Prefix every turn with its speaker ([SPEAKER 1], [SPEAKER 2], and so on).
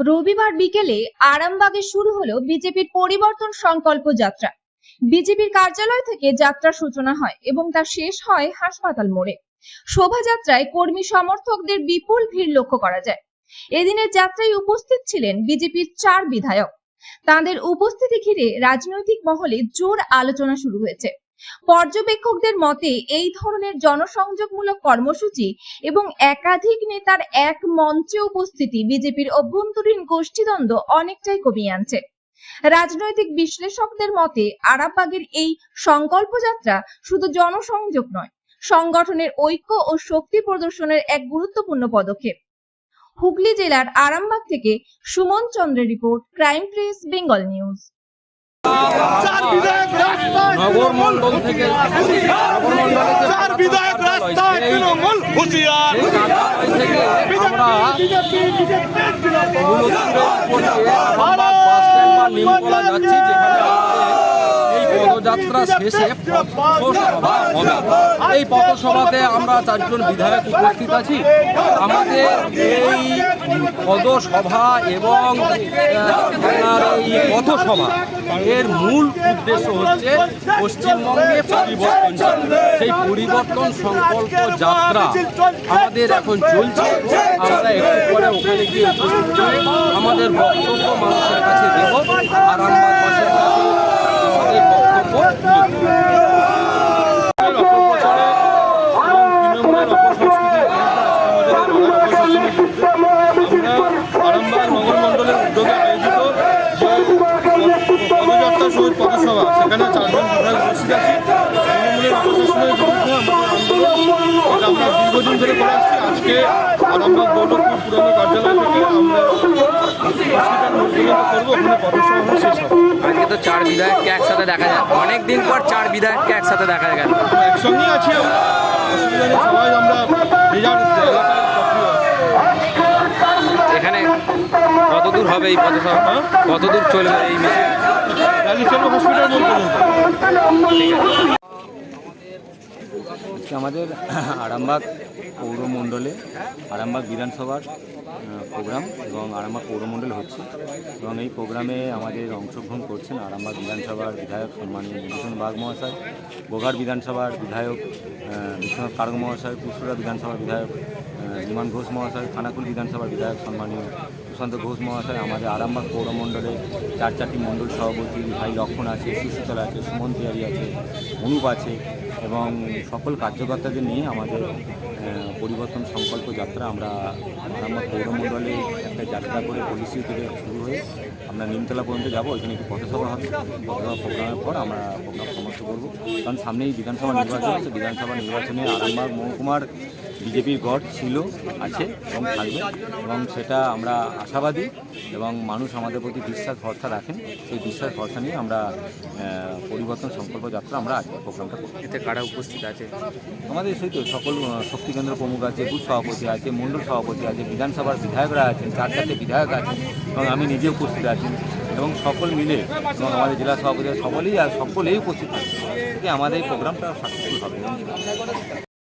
[SPEAKER 1] রবিবার বিকেলে আরামবাগে শুরু হলো বিজেপির পরিবর্তন সংকল্প যাত্রা। বিজেপির কার্যালয় থেকে যাত্রার সূচনা হয় এবং তা শেষ হয় হাসপাতাল মোড়ে। শোভাযাত্রায় কর্মী সমর্থকদের বিপুল ভিড় লক্ষ্য করা যায়। এদিনের যাত্রায় উপস্থিত ছিলেন বিজেপির 4 বিধায়ক। তাদের উপস্থিতি ঘিরে রাজনৈতিক মহলে জোর আলোচনা শুরু হয়েছে। পর্যবেক্ষকদের মতে এই ধরনের জনসংযোগমূলক কর্মসূচি এবং একাধিক নেতার এক মঞ্চে উপস্থিতি বিজেপির অভ্যন্তরীণ গোষ্ঠীদ্বন্দ্ব অনেকটাই কমিয়ে আনছে। রাজনৈতিক বিশ্লেষকদের মতে আরামবাগের এই সংকল্প যাত্রা শুধু জনসংযোগ নয়, সংগঠনের ঐক্য ও শক্তি প্রদর্শনের এক গুরুত্বপূর্ণ পদক্ষেপ। হুগলি জেলার আরামবাগ থেকে সুমন চন্দ্রের report, crime press, Bengal news.
[SPEAKER 2] নগর মন্ডল থেকে পদযাত্রা শেষে পথসভা হবে। এই পথসভাতে আমরা 4 জন বিধায়ক উপস্থিত আছি। আমাদের এই পদসভা এবং এই পথসভা এর মূল উদ্দেশ্য হচ্ছে পশ্চিমবঙ্গে পরিবর্তন। সেই পরিবর্তন সংকল্প যাত্রা আমাদের এখন চলছে। আমরা একটু পরে ওখানে গিয়ে উপস্থিত হয়ে আমাদের বক্তব্য মানুষের কাছে দেব। আরামবাগবাসীর কাছে আমাদের বক্তব্য আরামবাগ নগর মন্ডলের উদ্যোগে আয়োজিত পদযাত্রা শহীদ পথসভা, সেখানে 4 জন বিধায়ক উপস্থিত আছি। তৃণমূলের প্রশাসনের বিরুদ্ধে আমাদের আন্দোলন এটা আমরা দীর্ঘদিন ধরে করে আসছি। আজকে আরামবাগ দৌলতপুর পুরানো কার্যালয় থেকে আমরা হসপিটাল মোড় পর্যন্ত করবো, ওখানে পথসভা শেষ হবে।
[SPEAKER 3] আজকে তো 4 বিধায়ককে একসাথে দেখা যায়, অনেকদিন পর 4 বিধায়ককে একসাথে দেখা গেল।
[SPEAKER 2] একসঙ্গেই আছি আমরা, অসুবিধা নেই। সবাই আমরা এলাকায়
[SPEAKER 3] এখানে কতদূর হবে এই পথসভা, কতদূর চলবে এই মিছিল?
[SPEAKER 2] হসপিটাল মোড় পর্যন্ত।
[SPEAKER 4] আমাদের আরামবাগ পৌরমণ্ডলে আরামবাগ বিধানসভার প্রোগ্রাম এবং আরামবাগ পৌরমণ্ডল হচ্ছে, এবং এই প্রোগ্রামে আমাদের অংশগ্রহণ করছেন আরামবাগ বিধানসভার বিধায়ক সম্মানীয় মধুসূদন বাগ মহাশয়, গোঘাট বিধানসভার বিধায়ক বিশ্বনাথ কারক মহাশয়, পুরসুরা বিধানসভার বিধায়ক বিমান ঘোষ মহাশয়, খানাকুল বিধানসভার বিধায়ক সম্মানীয় সুশান্ত ঘোষ মহাশয়, আমাদের আরামবাগ পৌরমণ্ডলে 4টি মণ্ডল সভাপতি ভাই লক্ষণ আছে, সুশীতল আছে, সুমন তিওয়ারি আছে, অনুপ আছে, এবং সকল কার্যকর্তাদের নিয়ে আমাদের পরিবর্তন সংকল্প যাত্রা আমরা আরামবাগ পৌরমণ্ডলে একটা যাত্রা করে পলিসি থেকে শুরু হয়ে আমরা নিমতলা পর্যন্ত যাবো। ওইখানে একটি পথসভা হবে। পথসভা প্রোগ্রামের পর আমরা প্রোগ্রাম সমাপ্ত করবো, কারণ সামনেই বিধানসভা নির্বাচন আছে। বিধানসভা নির্বাচনে আরামবাগ মহকুমার বিজেপির গড় ছিল, আছে এবং থাকবে, এবং সেটা আমরা আশাবাদী এবং মানুষ আমাদের প্রতি বিশ্বাস ভরসা রাখেন। সেই বিশ্বাস ভরসা নিয়ে আমরা পরিবর্তন সংকল্প যাত্রা আমরা আজকে প্রোগ্রামটা করব।
[SPEAKER 3] এতে কারা উপস্থিত আছে?
[SPEAKER 4] আমাদের সেই তো সকল শক্তিকেন্দ্র প্রমুখ আছে, বুথ সভাপতি আছে, মণ্ডল সভাপতি আছে, বিধানসভার বিধায়করা আছেন, 4 বিধায়ক আছেন, এবং আমি নিজে উপস্থিত আছি, এবং সকল মিলে এবং আমাদের জেলা সভাপতি সকলেই উপস্থিত আছে। আমাদের এই প্রোগ্রামটা সাকসেসফুল হবে।